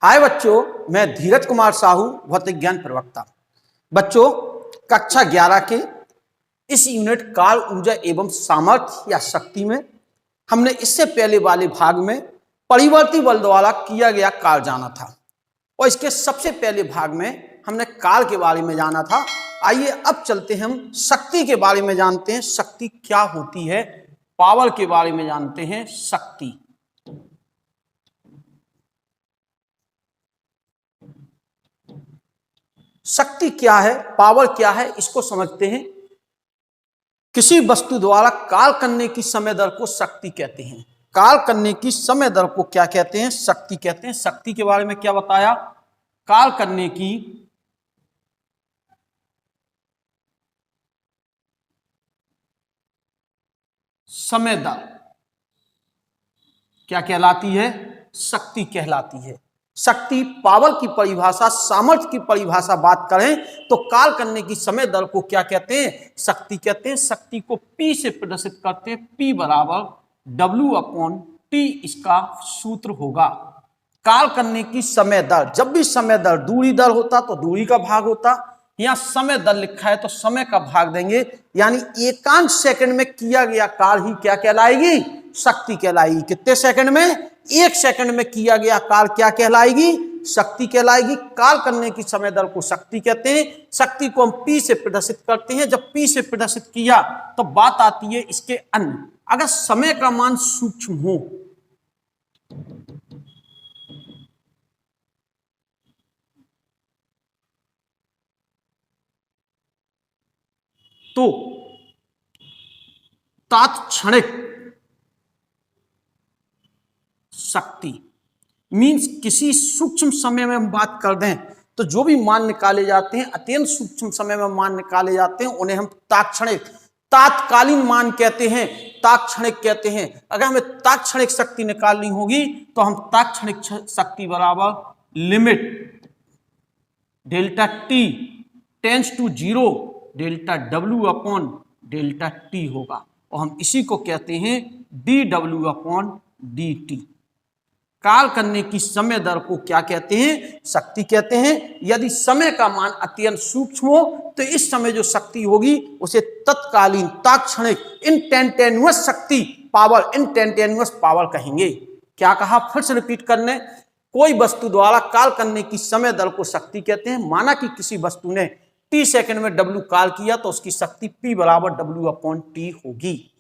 हाय बच्चों, मैं धीरज कुमार साहू, भौतिक ज्ञान प्रवक्ता। बच्चों, कक्षा 11 के इस यूनिट काल ऊर्जा एवं सामर्थ्य या शक्ति में हमने इससे पहले वाले भाग में परिवर्ती बल द्वारा किया गया काल जाना था और इसके सबसे पहले भाग में हमने काल के बारे में जाना था। आइए अब चलते हैं, हम शक्ति के बारे में जानते हैं। शक्ति क्या होती है, पावर के बारे में जानते हैं। शक्ति शक्ति क्या है, पावर क्या है, इसको समझते हैं। किसी वस्तु द्वारा काल करने की समय दर को शक्ति कहते हैं। काल करने की समय दर को क्या कहते हैं? शक्ति कहते हैं। शक्ति के बारे में क्या बताया? काल करने की समय दर क्या कहलाती है? शक्ति कहलाती है। शक्ति, पावर की परिभाषा, सामर्थ्य की परिभाषा बात करें तो काल करने की समय दर को क्या कहते हैं? शक्ति कहते हैं। शक्ति को P से प्रदर्शित करते हैं। P बराबर W/T इसका सूत्र होगा। काल करने की समय दर, जब भी समय दर दूरी दर होता तो दूरी का भाग होता, यहाँ समय दर लिखा है तो समय का भाग देंगे, यानी एकांश सेकंड में किया गया काल ही क्या कहलाएगी? शक्ति कहलाएगी। कितने सेकंड में? 1 सेकंड में किया गया काल क्या कहलाएगी? शक्ति कहलाएगी। काल करने की समय दर को शक्ति कहते हैं। शक्ति को हम P से प्रदर्शित करते हैं। जब P से प्रदर्शित किया तो बात आती है इसके अन्य। अगर समय का मान सूक्ष्म हो तो तात्क्षणिक शक्ति मीन्स किसी सूक्ष्म समय में हम बात कर दें तो जो भी मान निकाले जाते हैं, अत्यंत सूक्ष्म समय में मान निकाले जाते हैं, उन्हें हम तात्क्षणिक, तात्कालीन मान कहते हैं, तात्क्षणिक कहते हैं। अगर हमें तात्क्षणिक शक्ति निकालनी होगी तो हम तात्क्षणिक शक्ति बराबर limit delta T tends to 0 delta W/Δt होगा और हम इसी को कहते हैं dW/dt। काल करने की समय दर को क्या कहते हैं? शक्ति कहते हैं। यदि समय का मान अत्यंत सूक्ष्म हो तो इस समय जो शक्ति होगी उसे तत्कालीन, तात्क्षणिक, इंस्टेंटेनियस शक्ति, पावर, इंस्टेंटेनियस पावर कहेंगे। क्या कहा? फिर से रिपीट करने, कोई वस्तु द्वारा काल करने की समय दर को शक्ति कहते हैं। माना कि किसी वस्तु ने T सेकंड में W काल किया तो उसकी शक्ति P बराबर W/T होगी।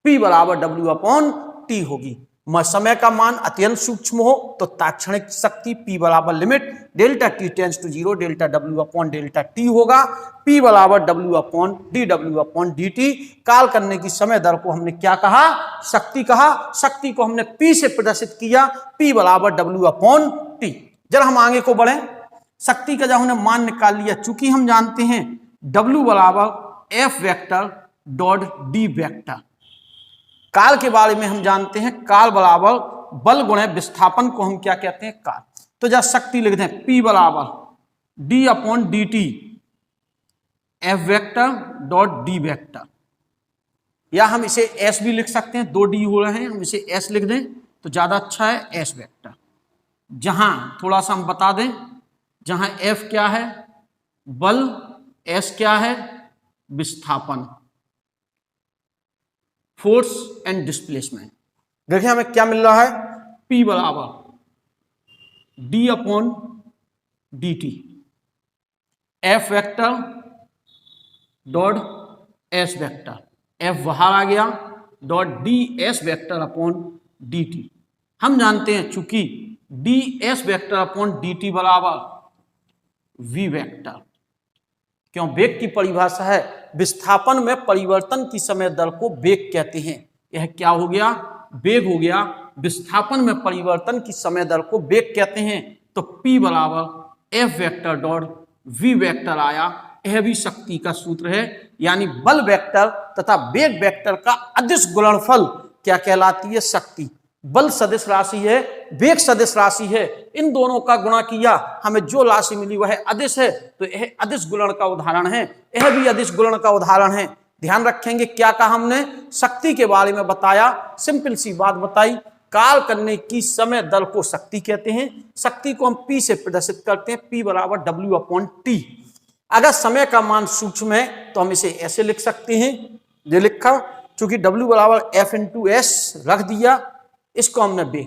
P बराबर W/T होगी। समय का मान अत्यंत सूक्ष्म हो तो तात्क्षणिक शक्ति P बराबर limit delta T tends to 0 delta W/Δt होगा। P बराबर dW/dt। काल करने की समय दर को हमने क्या कहा? शक्ति कहा। शक्ति को हमने P से प्रदर्शित किया, P बराबर W/T। जरा हम आगे को बढ़े। शक्ति का जब हमने मान निकाल लिया, चूंकि हम जानते हैं W बराबर F vector dot D vector, काल के बारे में हम जानते हैं काल बराबर बल गुणे विस्थापन को हम क्या कहते हैं? काल। तो जब शक्ति लिखते हैं P बराबर D/dt F vector dot D vector, या हम इसे S भी लिख सकते हैं, 2 D हो रहे हैं, हम इसे S लिख दें तो ज्यादा अच्छा है, S वेक्टर। जहां थोड़ा सा हम बता दें, जहां F क्या है? बल, S क्या है? विस्थापन, फोर्स एंड डिस्प्लेसमेंट। देखिए हमें क्या मिल रहा है? P बराबर D/dt F vector dot S vector, F बाहर आ गया, डॉट DS वेक्टर/dt। हम जानते हैं चूंकि DS वेक्टर/dt बराबर V वेक्टर, क्यों? वेग की परिभाषा है, विस्थापन में परिवर्तन की समय दर को वेग कहते हैं। यह क्या हो गया? वेग हो गया। विस्थापन में परिवर्तन की समय दर को वेग कहते हैं। तो P बराबर F vector dot V vector आया। यह भी शक्ति का सूत्र है, यानी बल वेक्टर तथा वेग वेक्टर का अदिश गुणनफल क्या कहलाती है? शक्ति। बल सदिश राशि है, वेग सदिश राशि है, इन दोनों का गुणा किया, हमें जो राशि मिली वह अदिश है, तो यह अदिश गुणन का उदाहरण है। यह भी अदिश गुणन का उदाहरण है। ध्यान रखेंगे क्या कहा हमने? शक्ति के बारे में बताया, सिंपल सी बात बताई काल करने की समय दल को शक्ति कहते हैं। शक्ति को हम P से प्रदर्शित करते हैं, P बराबर W/T। अगर समय का मान सूक्ष्म है तो हम इसे ऐसे लिख सकते हैं, ये लिखा, चूंकि W बराबर F/S रख दिया, इसको हमने B,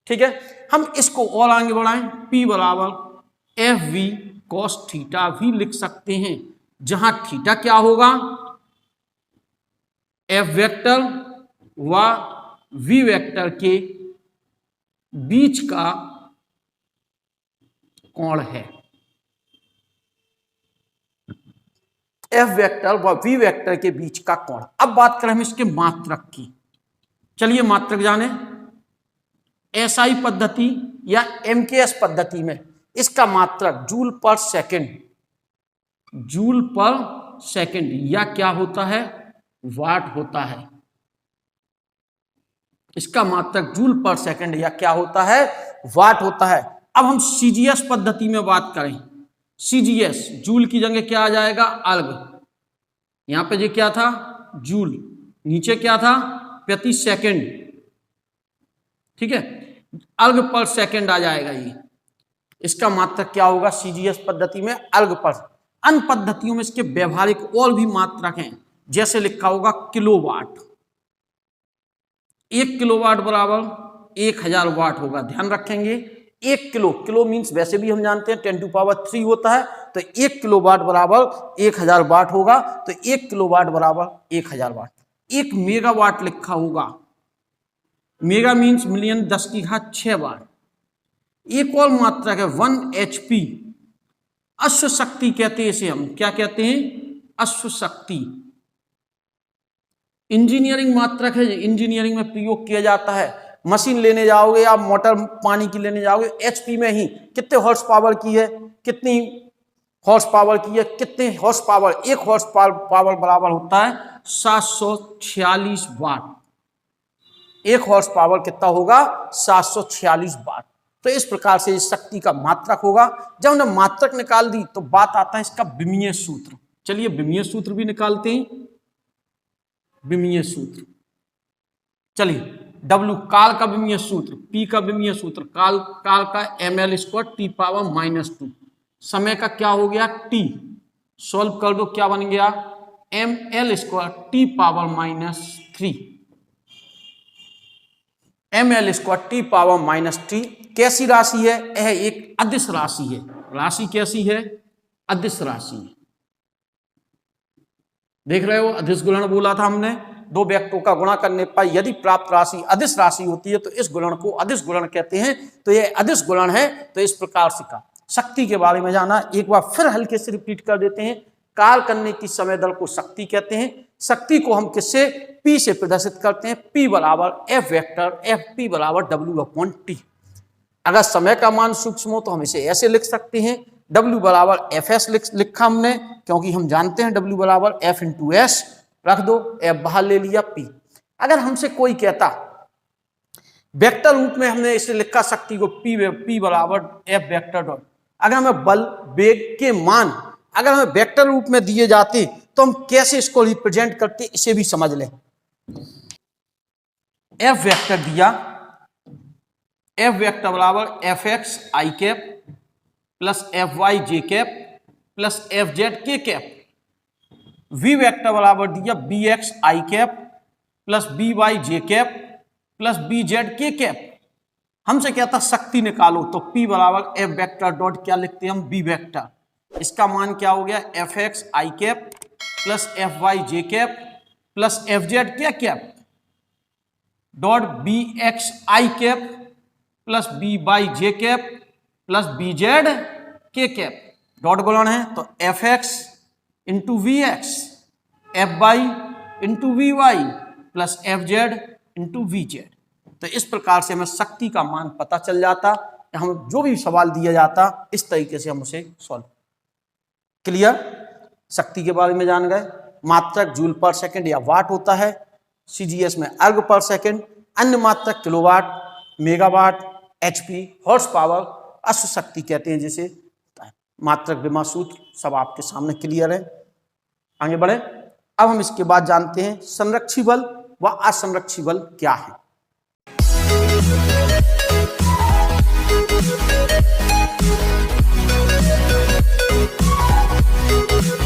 ठीक है। हम इसको और आगे बढ़ाएं, P बराबर FV cos थीटा भी लिख सकते हैं, जहां थीटा क्या होगा, F वेक्टर व V वेक्टर के बीच का कोण है। F वेक्टर व V वेक्टर के बीच का कोण। अब बात करें हम इसके मात्रक की। चलिए मात्रक जाने। SI पद्धति या MKS पद्धति में इसका मात्रक जूल पर सेकंड, जूल पर सेकंड या क्या होता है, वाट होता है। इसका मात्रक जूल पर सेकंड या क्या होता है, वाट होता है। अब हम CGS पद्धति में बात करें, CGS जूल की जगह क्या आ जाएगा, अर्ग। यहां पे ये क्या था, जूल, नीचे क्या था, प्रति सेकंड, ठीक है, अर्ग पर सेकंड आ जाएगा ये। इसका मात्रक क्या होगा CGS पद्धति में, अर्ग पर। अन्य पद्धतियों में इसके व्यवहारिक और भी मात्रक हैं, जैसे लिखा होगा किलोवाट। 1 किलोवाट बराबर 1000 वाट होगा, ध्यान रखेंगे। 1 किलो, किलो मीन्स वैसे भी हम जानते हैं 10⁻³ होता है, तो 1 किलोवाट बराबर 1000 वाट होगा, तो 1 किलोवाट बराबर 1000 वाट। 1 मेगावाट लिखा होगा, मेगा मीन्स मिलियन, 10⁶ वाट। एक और मात्रक है 1 HP, अश्व शक्ति कहते हैं इसे हम, क्या कहते हैं, अश्व शक्ति। इंजीनियरिंग मात्रक है, इंजीनियरिंग में प्रयोग किया जाता है। मशीन लेने जाओगे या मोटर पानी की लेने जाओगे, HP में ही कितने हॉर्स पावर की है, कितनी हॉर्स पावर की है, कितने हॉर्स पावर, 1 हॉर्स पावर बराबर होता है 746 वाट। 1 हॉर्स पावर कितना होगा, 746 वाट। तो इस प्रकार से इस शक्ति का मात्रक होगा। जब हमने मात्रक निकाल दी तो बात आता है इसका विमीय सूत्र। चलिए विमीय सूत्र भी निकालते हैं, विमीय सूत्र। चलिए W काल का विमीय सूत्र, P का विमीय सूत्र, काल का ml² T⁻⁻²। समय का क्या हो गया, T, सॉल्व कर दो, क्या बन गया, ml² T⁻⁻3। ml² T⁻⁻3 कैसी राशि है, यह एक अदिश राशि है। राशि कैसी है, अदिश राशि है। देख रहे हो, अदिश गुणन बोला था हमने, 2 वेक्टरों का गुणा करने पर यदि प्राप्त राशि अदिश राशि होती है तो इस गुणन को अदिश गुणन कहते हैं। तो यह अदिश गुणन है। तो इस प्रकार से का शक्ति के बारे में जाना, एक बार फिर हल्के से रिपीट कर देते हैं। काल करने की समय दल को शक्ति कहते हैं। शक्ति को हम किससे, P से प्रदर्शित करते हैं, P बराबर F वेक्टर, FP बराबर W/T। अगर समय का मान सूक्ष्म हो तो हम इसे ऐसे लिख सकते हैं, W बराबर FS लिखा हमने, क्योंकि हम जानते हैं W बराबर F/S, रख दो, F बाहर ले लिया, P। अगर हमसे कोई कहता वेक्टर रूप में हमने इसे लिखा शक्ति को P बराबर F वेक्टर डॉट, अगर हमें बल वेग के मान अगर हमें वेक्टर रूप में दिए जाते तो हम कैसे इसको रिप्रेजेंट करते, इसे भी समझ लें। F वेक्टर दिया, F वेक्टर बराबर Fx i cap plus Fy j cap plus Fz k cap. V vector बराबर दिया Bx i cap plus By j cap plus Bz k cap. हमसे कहता शक्ति निकालो, तो P बराबर F वेक्टर डॉट क्या लिखते हैं हम, B वेक्टर। इसका मान क्या हो गया, Fx i cap plus Fy j cap plus Fz k cap dot Bx i cap plus By j cap plus Bz k cap. Dot गुणन है तो Fx into Vx, Fy into Vy plus Fz into Vz। तो इस प्रकार से हमें शक्ति का मान पता चल जाता। हम जो भी सवाल दिया जाता इस तरीके से हम उसे सॉल्व। क्लियर, शक्ति के बारे में जान गए। मात्रक जूल पर सेकंड या वाट होता है, CGS में अर्ग पर सेकंड, अन्य मात्रक kilowatt, megawatt, HP, horse power, अश्व शक्ति कहते हैं जिसे। मात्रक विमा सूत्र सब आपके सामने क्लियर है। आगे बढ़े। अब हम इसके बाद जानते हैं संरक्षी बल व असंरक्षी बल क्या है। है।